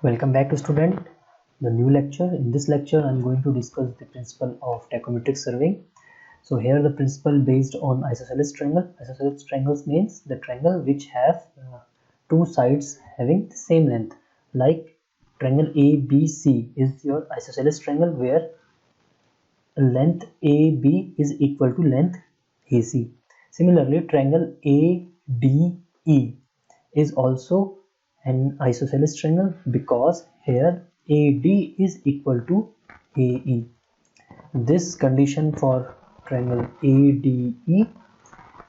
Welcome back to student. The new lecture. In this lecture, I'm going to discuss the principle of tachometric surveying. So here the principle based on isosceles triangle. Isosceles triangles means the triangle which have two sides having the same length. Like triangle ABC is your isosceles triangle where length AB is equal to length AC. Similarly, triangle ADE is also an isosceles triangle because here AD is equal to AE. This condition for triangle ADE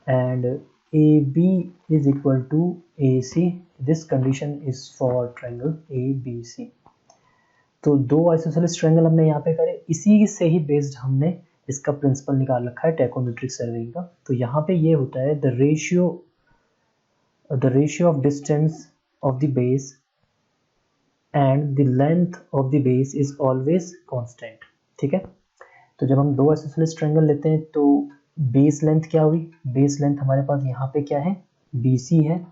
and AB is equal to AC. This condition is for triangle ABC. तो दो isosceles triangle हमने यहाँ पे करे, इसी से ही based हमने इसका प्रिंसिपल निकाल रखा है टैकोमेट्रिक सर्वेइंग का। तो यहाँ पे ये होता है the ratio of distance of the base and the length of the base is always constant. ठीक है, तो जब हम दो आइसोसेलेस ट्रायंगल लेते हैं तो बेस लेंथ क्या हुई, बेस लेंथ हमारे पास यहाँ पे क्या है, BC है,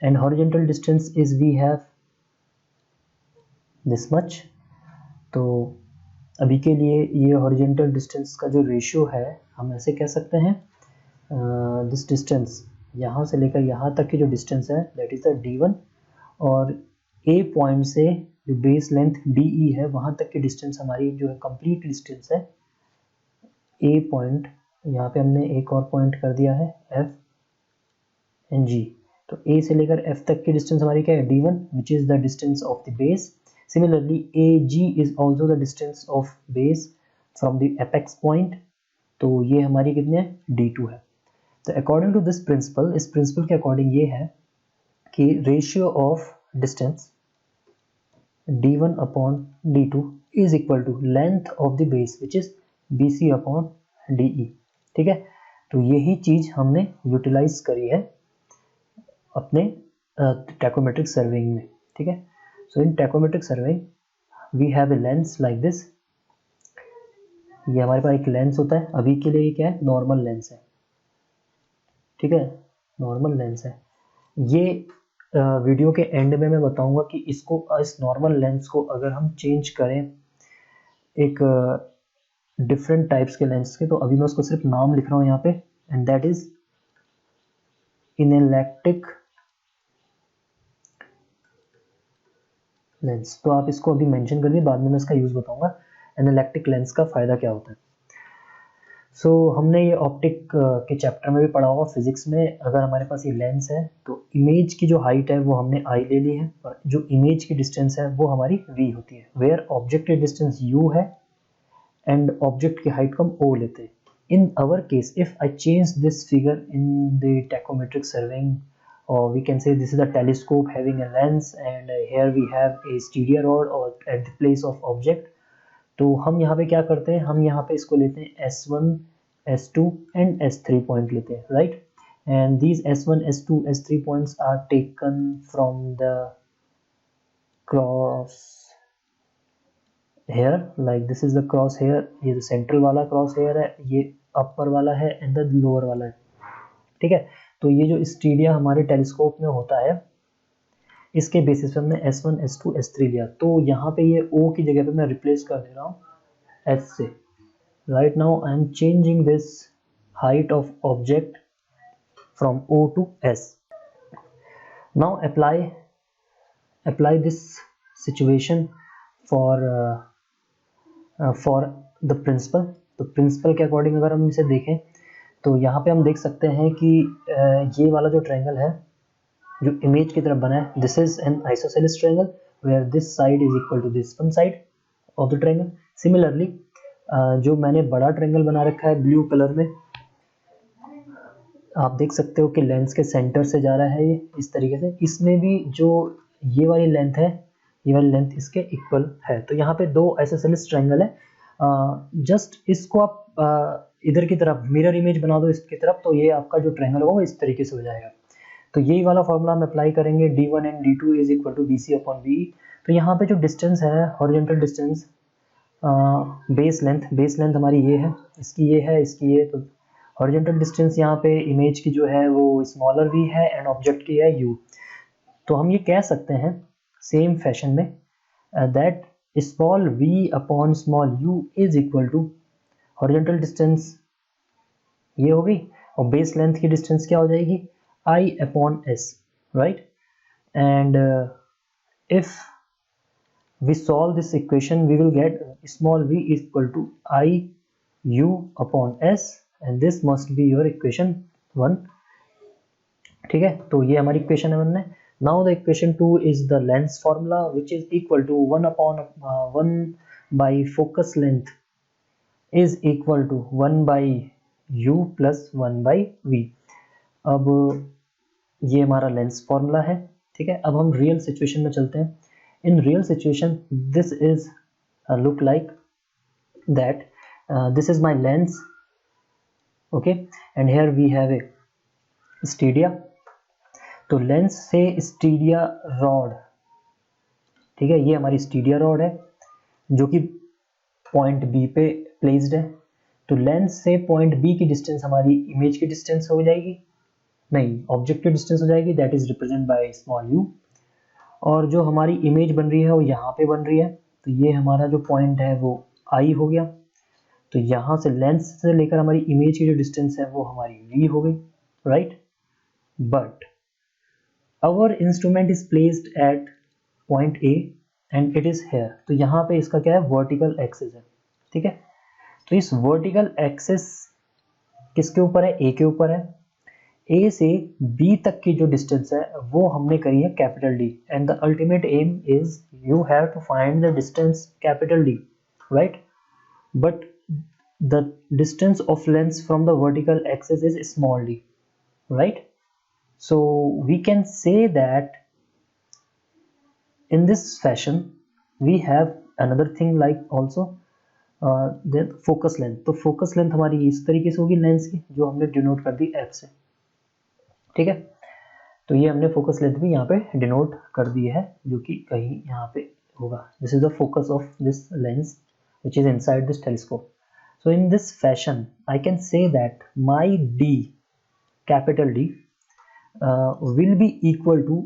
and horizontal distance is we have this much. तो अभी के लिए ये हॉरिजॉन्टल डिस्टेंस का जो रेशियो है हम ऐसे कह सकते हैं, दिस डिस्टेंस यहाँ से लेकर यहाँ तक की जो डिस्टेंस है दैट इज द D1, और A पॉइंट से जो बेस लेंथ DE है वहाँ तक की डिस्टेंस हमारी जो है कंप्लीट डिस्टेंस है A पॉइंट, यहाँ पे हमने एक और पॉइंट कर दिया है F एंड G। तो A से लेकर F तक की डिस्टेंस हमारी क्या है, D1 which is the distance of the base. Similarly, AG is also the distance of base from the apex point. तो ये हमारी कितने है, D2 है। तो according to this principle, इस principle के according ये है कि ratio of distance D1 upon D2 is equal to length of the base which is BC upon DE। ठीक है, तो यही चीज हमने यूटिलाइज करी है अपने टैकोमेट्रिक सर्वेइंग में। ठीक है, so in tachometric surveying we have a lens like this। ये हमारे पास एक लेंस होता है, अभी के लिए ये क्या है, नॉर्मल लेंस है। ठीक है, नॉर्मल लेंस है। ये वीडियो के एंड में मैं बताऊंगा कि इसको, इस नॉर्मल लेंस को अगर हम चेंज करें एक डिफरेंट टाइप्स के लेंस के, तो अभी मैं उसको सिर्फ नाम लिख रहा हूँ यहाँ पे, एंड दैट इज इनेलेक्टिक लेंस। तो आप इसको अभी मेंशन करिए, बाद में मैं इसका यूज बताऊंगा एनालिटिक लेंस का फायदा क्या होता है। सो हमने ये ऑप्टिक के चैप्टर में भी पढ़ा होगा फिजिक्स में। अगर हमारे पास ये लेंस है तो इमेज की जो हाइट है वो हमने I ले ली है, और जो इमेज की डिस्टेंस है वो हमारी V होती है, वेयर ऑब्जेक्ट की डिस्टेंस U है एंड ऑब्जेक्ट की हाइट को हम O लेते हैं। In our case if I change this figure in the tacheometric surveying, or we can say this is a telescope having a lens and here we have a stereo rod or at the place of object। तो हम यहाँ पे क्या करते हैं, हम यहाँ पे इसको लेते हैं S1, S2 and S3 point लेते हैं, right. and these S1, S2, S3 points are taken from the cross hair, like this is the cross hair। ये जो सेंट्रल वाला क्रॉस हेयर है, ये अपर वाला है एंड द लोअर वाला है। ठीक है, तो ये जो स्टीडिया हमारे टेलीस्कोप में होता है, इसके बेसिस पे हमने S1, S2, S3 लिया। तो यहाँ पे ये O की जगह पे मैं रिप्लेस कर दे रहा हूँ S से। Right now I am changing this height of object from O to S। Now apply this situation for the principle. तो प्रिंसिपल के अकॉर्डिंग अगर हम इसे देखें तो यहाँ पे हम देख सकते हैं कि ये वाला जो ट्रायंगल है जो इमेज की तरफ बना है, this is an isosceles triangle where this side is equal to this one side of the triangle. Similarly जो मैंने बड़ा ट्रायंगल बना रखा है ब्लू कलर में, आप देख सकते हो कि लेंस के सेंटर से जा रहा है ये इस तरीके से। इसमें भी जो ये वाली लेंथ है, ये वाली लेंथ इसके इक्वल है। तो यहाँ पे दो आइसोसेलेस ट्रायंगल है, जस्ट इसको आप इधर की तरफ मिरर इमेज बना दो इसकी तरफ, तो ये आपका जो ट्रायंगल होगा इस तरीके से हो जाएगा। तो यही वाला फॉर्मूला हम अप्लाई करेंगे, D1 and D2 is equal to BC upon BE। तो यहाँ पे जो डिस्टेंस है, हॉरिजॉन्टल डिस्टेंस, बेस लेंथ हमारी ये है, इसकी ये है, इसकी ये। तो हॉरिजॉन्टल डिस्टेंस यहाँ पे इमेज की जो है वो स्मॉलर V है एंड ऑब्जेक्ट की है U। तो हम ये कह सकते हैं सेम फैशन में that small v upon small u is equal to horizontal distance ये हो गई, और बेस लेंथ की डिस्टेंस क्या हो जाएगी I upon s, right. And if we solve this equation we will get small v is equal to I u upon s and this must be your equation 1, ठीक है। तो ये हमारी equation 1 है। Now the equation 2 is the lens formula which is equal to 1 upon 1 by focus length is equal to 1 by u plus 1 by v। अब ये हमारा lens formula है, ठीक है। अब हम रियल सिचुएशन में चलते हैं। In real situation this is look like that this is my lens, okay, and here we have a स्टीडिया। तो लेंस से स्टीडिया रॉड, ठीक है, ये हमारी स्टीडिया रॉड है जो कि पॉइंट बी पे प्लेस्ड है। तो लेंस से पॉइंट बी की डिस्टेंस हमारी इमेज की डिस्टेंस हो जाएगी, नहीं ऑब्जेक्ट की डिस्टेंस हो जाएगी, that is represent by small you. और जो हमारी इमेज बन रही है वो यहाँ पे बन रही है, तो ये हमारा जो पॉइंट है वो आई हो गया। तो यहाँ से लेंस से लेकर हमारी इमेज की जो डिस्टेंस है वो हमारी वी हो गई, right. But our instrument is placed at point A and it is here. तो यहाँ पे इसका क्या है वर्टिकल एक्सिस है, ठीक है। तो इस वर्टिकल एक्सिस किसके ऊपर है, ए के ऊपर है। ए से बी तक की जो डिस्टेंस है वो हमने करी है capital D and the ultimate aim is you have to find the distance capital D, right. But the distance of lens from the vertical axis is small D, right. So we can say that in this fashion we have another thing like also then focus length। तो focus length हमारी इस तरीके से होगी lens की, जो हमने denote कर दी एफ से, ठीक है। तो ये हमने फोकस लेंथ भी यहाँ पे डिनोट कर दी है, जो कि कहीं यहाँ पे होगा। This is the focus of this lens which is inside this telescope. So in this fashion I can say that my D capital D will be equal to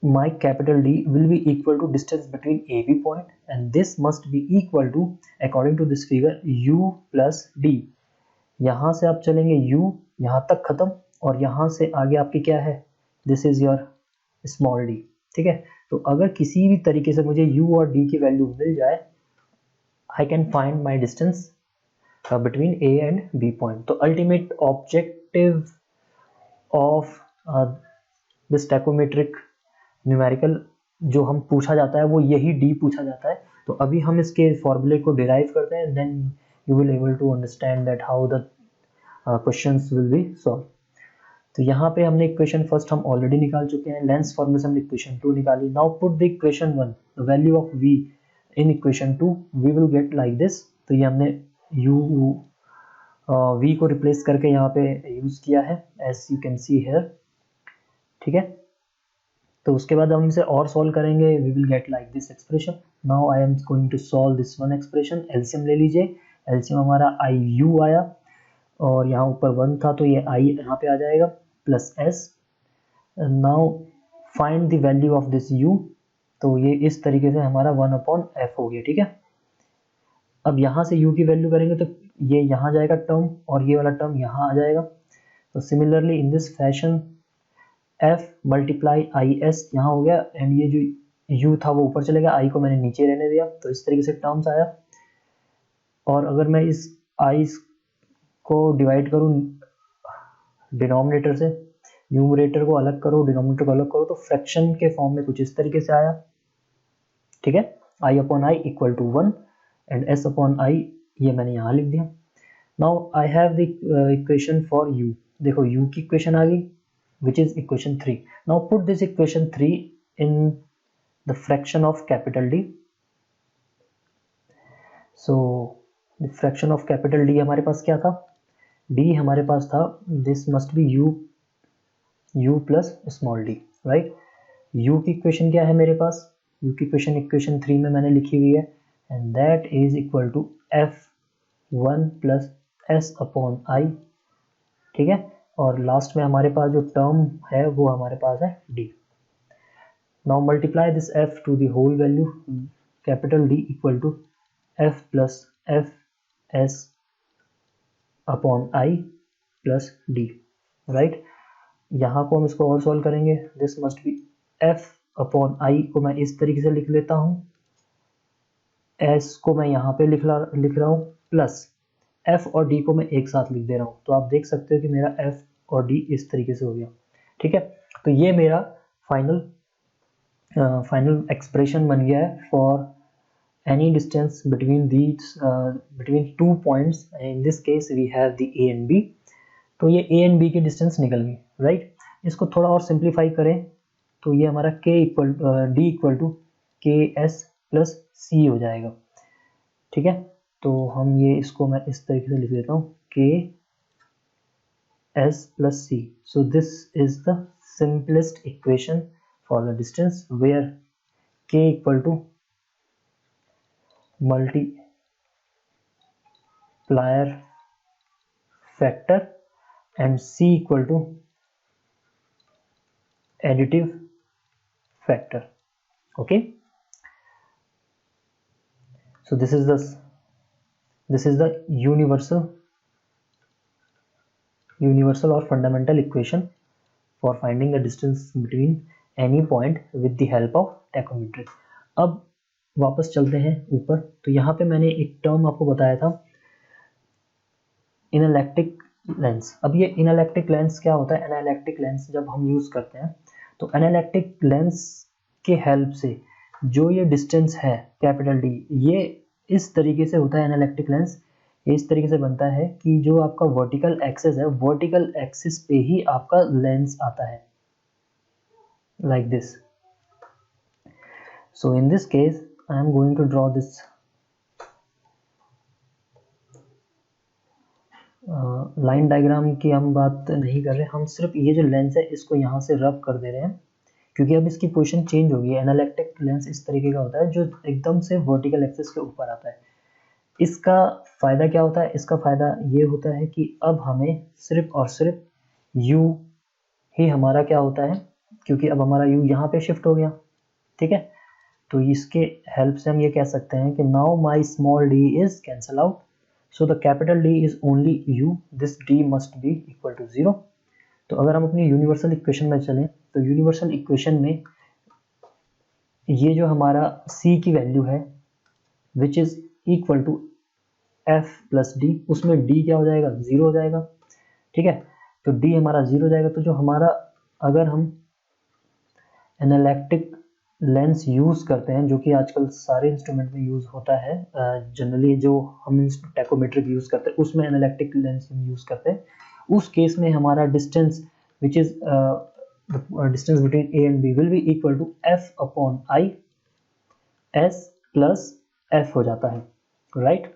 my capital D will be equal to distance between AB point and this must be equal to according to this figure U plus D। यहाँ से आप चलेंगे U यहाँ तक खत्म और यहाँ से आगे आपकी क्या है, this is your small d, ठीक है। तो अगर किसी भी तरीके से मुझे U और D की वैल्यू मिल जाए I can find my distance between A and B point. तो ultimate objective of this tacheometric numerical जो हम पूछा जाता है वो यही डी पूछा जाता है। तो अभी हम इसके फॉर्मूले को डिराइव करते हैं, then you will able to understand that how the questions will be solve. तो यहाँ पे हमने इक्वेशन फर्स्ट हम ऑलरेडी निकाल चुके हैं, लेंस फॉर्मूले से हमने इक्वेशन 2 निकाली। Now put the equation 1 the value of v in equation 2 we will get like this. तो ये हमने u v को रिप्लेस करके यहाँ पे यूज किया है as you can see here, ठीक है। तो उसके बाद हम इसे और सॉल्व करेंगे, we will get like this expression. Now I am going to solve this one expression. LCM ले लीजिए, एलसीएम हमारा आई यू आया और यहाँ ऊपर 1 था तो ये आई यहाँ पे आ जाएगा plus S. Now find the value of this you. तो ये इस तरीके से हमारा 1/f हो गया, ठीक है। अब यहाँ से u की वैल्यू करेंगे तो ये यहाँ जाएगा टर्म और ये वाला टर्म यहाँ आ जाएगा। तो similarly in this fashion f multiply I S यहाँ हो गया एंड ये जो u था वो ऊपर चलेगा, i को मैंने नीचे रहने दिया। तो इस तरीके से टर्म्स आया। और अगर मैं इस i को डिवाइड करूँ डिनोमिनेटर से, न्यूमरेटर को अलग करो डिनोमिनेटर को अलग करो, तो फ्रैक्शन के फॉर्म में कुछ इस तरीके से आया, ठीक है। i upon I equal to 1 and s upon I ये मैंने यहाँ लिख दिया। Now I have the equation for u। देखो u की इक्वेशन आ गई which is equation 3. Now put this equation 3 in the fraction of capital D. So the fraction of capital D हमारे पास क्या था, D हमारे पास था this must be u plus small d, right। u की equation क्या है मेरे पास, u की इक्वेशन इक्वेशन 3 में मैंने लिखी हुई है and that is equal to f1 plus s upon I, ठीक है। और लास्ट में हमारे पास जो टर्म है वो हमारे पास है d। Now multiply this f to the whole value, capital D equal to f plus f s upon I plus D, right. यहाँ को हम इसको और सॉल्व करेंगे, this must be f upon I को मैं इस तरीके से लिख लेता हूँ, s को मैं यहाँ पे लिख रहा हूँ, प्लस f और d को मैं एक साथ लिख दे रहा हूँ। तो आप देख सकते हो कि मेरा f और d इस तरीके से हो गया, ठीक है। तो ये मेरा फाइनल एक्सप्रेशन बन गया है for any distance between these between 2 points, in this case we have the a and b। तो ये a and b की डिस्टेंस निकल गई, राइट। इसको थोड़ा और सिंप्लीफाई करें तो ये हमारा d इक्वल टू के एस प्लस सी हो जाएगा, ठीक है। तो हम ये इसको मैं इस तरीके से लिख देता हूँ, K S plus C. So this is the simplest equation for the distance where k equal to multiplier factor and c equal to additive factor, okay। So this is the universal or fundamental equation for finding the distance between any point with the help of tachometric। अब वापस चलते हैं ऊपर। तो यहाँ पे मैंने एक टर्म आपको बताया था, इनलेक्ट्रिक लेंस। अब ये इनलेक्ट्रिक लेंस क्या होता है? इनलेक्ट्रिक लेंस जब हम यूज़ करते हैं तो इनलेक्ट्रिक लेंस के हेल्प से जो ये डिस्टेंस है कैपिटल डी, ये इस तरीके से होता है। इनलेक्ट्रिक लेंस इस तरीके से बनता है कि जो आपका वर्टिकल एक्सिस है, वर्टिकल एक्सिस पे ही आपका लेंस आता है, like this. So in this case I am going to draw this line diagram की हम बात नहीं कर रहे, हम सिर्फ ये जो लेंस है इसको यहाँ से रब कर दे रहे हैं, क्योंकि अब इसकी पोजीशन चेंज हो गई है। एनालिटिक लेंस इस तरीके का होता है जो एकदम से वर्टिकल एक्सिस के ऊपर आता है। इसका फ़ायदा क्या होता है? इसका फ़ायदा ये होता है कि अब हमें सिर्फ और सिर्फ u ही हमारा क्या होता है, क्योंकि अब हमारा u यहाँ पे शिफ्ट हो गया, ठीक है। तो इसके हेल्प से हम ये कह सकते हैं कि now my small d is cancel out, so the capital D is only u, this d must be equal to 0। तो अगर हम अपनी यूनिवर्सल इक्वेशन में चलें तो यूनिवर्सल इक्वेशन में ये जो हमारा c की वैल्यू है which is equal to f plus d, उसमें d क्या हो जाएगा? 0 हो जाएगा, ठीक है। तो d हमारा 0 हो जाएगा। तो जो हमारा, अगर हम एनालिटिक लेंस यूज़ करते हैं, जो कि आजकल सारे इंस्ट्रूमेंट में यूज़ होता है, जनरली जो हम टैकोमेट्रिक यूज़ करते हैं उसमें एनालिटिक लेंस हम यूज़ करते हैं, उस केस में हमारा distance which is distance between a and b will be equal to f upon i s plus f हो जाता है, राइट।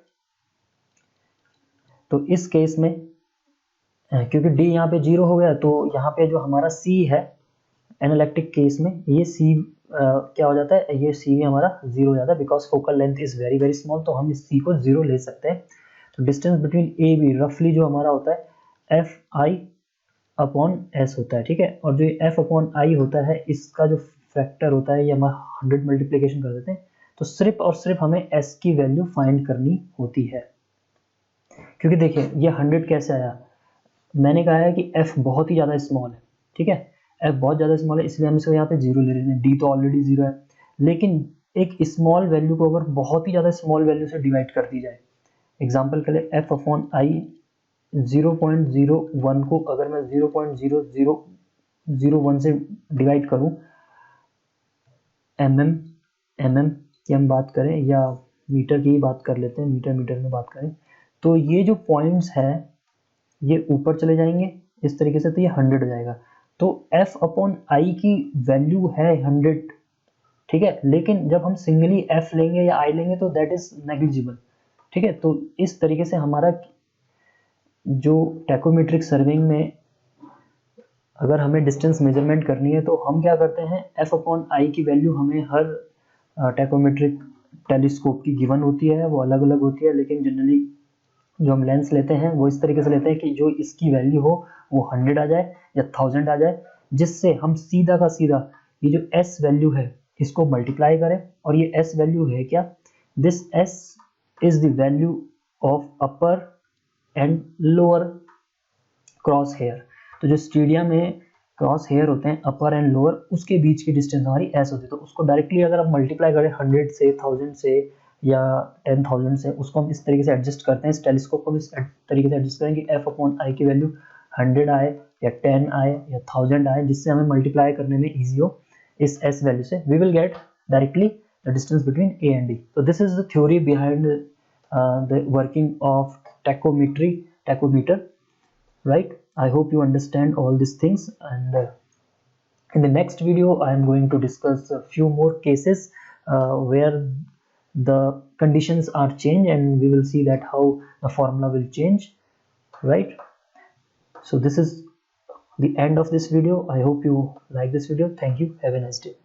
तो इस केस में क्योंकि d यहाँ पे 0 हो गया, तो यहाँ पे जो हमारा c है एनालिटिक केस में, ये c क्या हो जाता है? ये c भी हमारा 0 हो जाता है, because focal length is very very small, तो हम इस c को 0 ले सकते हैं। तो डिस्टेंस बिटवीन a b रफली जो हमारा होता है f i अपॉन s होता है, ठीक है। और जो ये f अपॉन i होता है, इसका जो फैक्टर होता है ये हमारा 100 मल्टीप्लिकेशन कर देते हैं। तो सिर्फ और सिर्फ हमें s की वैल्यू फाइंड करनी होती है, क्योंकि देखिए ये 100 कैसे आया? मैंने कहा है कि f बहुत ही ज़्यादा स्मॉल है, ठीक है। f बहुत ज़्यादा स्मॉल है, इसलिए हम इसको यहाँ पे 0 ले रहे हैं। d तो ऑलरेडी 0 है, लेकिन एक स्मॉल वैल्यू को अगर बहुत ही ज़्यादा स्मॉल वैल्यू से डिवाइड कर दी जाए, एग्जांपल के लिए f अपॉन i 0.01 को अगर मैं 0.0001 से डिवाइड करूँ, mm की हम बात करें या मीटर की बात कर लेते हैं, मीटर में बात करें, तो ये जो पॉइंट्स है ये ऊपर चले जाएंगे इस तरीके से, तो ये 100 हो जाएगा। तो f अपॉन i की वैल्यू है 100, ठीक है। लेकिन जब हम सिंगली f लेंगे या i लेंगे तो दैट इज नेग्लिजिबल, ठीक है। तो इस तरीके से हमारा जो टैकोमेट्रिक सर्विंग में अगर हमें डिस्टेंस मेजरमेंट करनी है तो हम क्या करते हैं, f अपॉन i की वैल्यू हमें हर टैकोमेट्रिक टेलीस्कोप की गिवन होती है, वो अलग अलग होती है, लेकिन जनरली जो हम लेंस लेते हैं वो इस तरीके से लेते हैं कि जो इसकी वैल्यू हो वो 100 आ जाए या 1000 आ जाए, जिससे हम सीधा का सीधा ये जो s वैल्यू है इसको मल्टीप्लाई करें, और ये s वैल्यू है क्या, this s is the value of upper and lower cross hair. तो जो स्टीडिया में क्रॉस हेयर होते हैं अपर एंड लोअर, उसके बीच की डिस्टेंस हमारी s होती है। तो उसको डायरेक्टली अगर आप मल्टीप्लाई करें 100 से, 1000 से या 10,000 से, उसको हम इस तरीके से एडजस्ट करते हैं, इस टेलीस्कोप को इस तरीके से एडजस्ट करें कि f/i की वैल्यू 100 आए या 10 आए या 1000 आए, जिससे हमें मल्टीप्लाई करने में ईजी हो इस s वैल्यू से। We will get directly the distance between a and d। तो this is the theory behind the working of tachometer, right? I hope you understand all these things, and in the next video I am going to discuss a few more cases where the conditions are changed, and we will see that how the formula will change, right? So this is the end of this video. I hope you like this video. Thank you. Have a nice day.